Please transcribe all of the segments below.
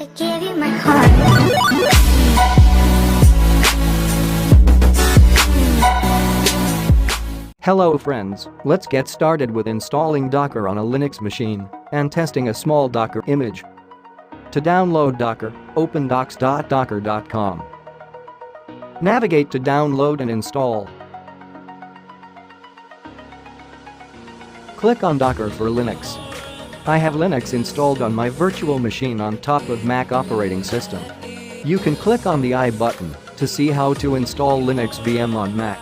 I gave you my heart. Hello friends, let's get started with installing Docker on a Linux machine and testing a small Docker image. To download Docker, open docs.docker.com. Navigate to download and install. Click on Docker for Linux. I have Linux installed on my virtual machine on top of Mac operating system. You can click on the I button to see how to install Linux VM on Mac.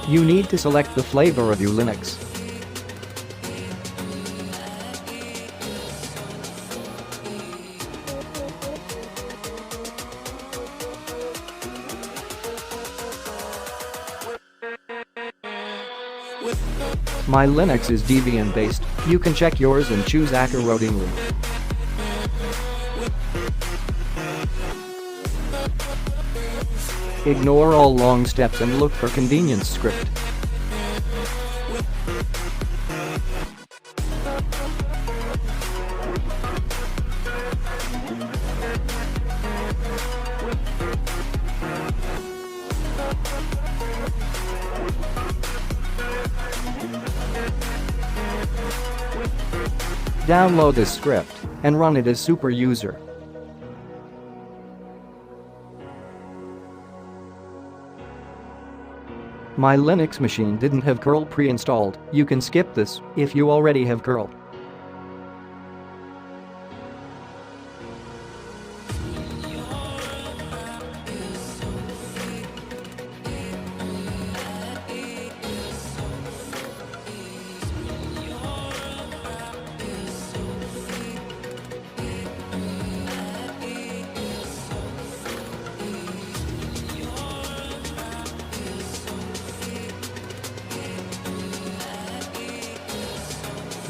You need to select the flavor of your Linux. My Linux is Debian based, you can check yours and choose accordingly. Ignore all long steps and look for convenience script. Download this script and run it as super user. My Linux machine didn't have curl pre-installed. You can skip this if you already have curl.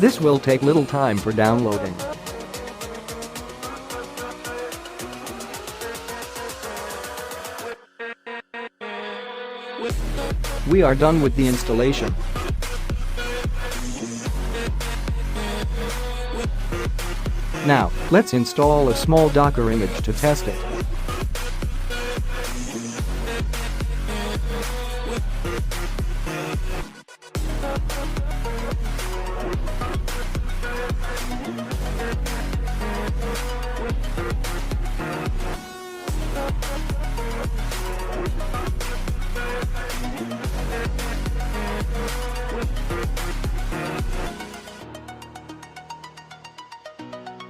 This will take little time for downloading. We are done with the installation. Now, let's install a small Docker image to test it.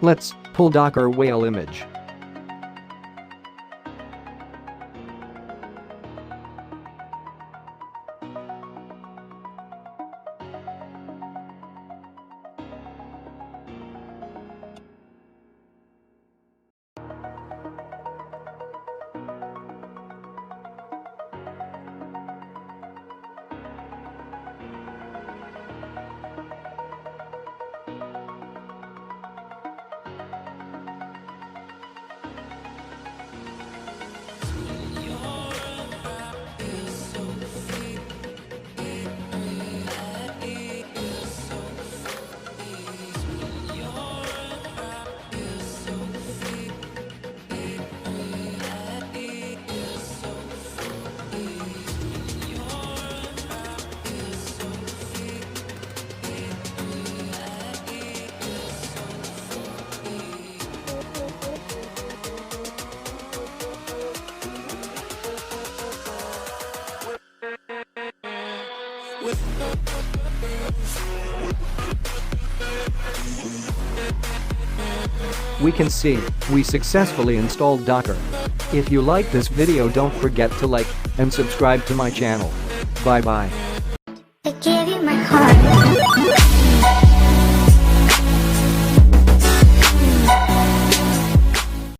Let's pull Docker whale image. We can see we successfully installed Docker. If you like this video, don't forget to like and subscribe to my channel. Bye bye. I gave you my heart.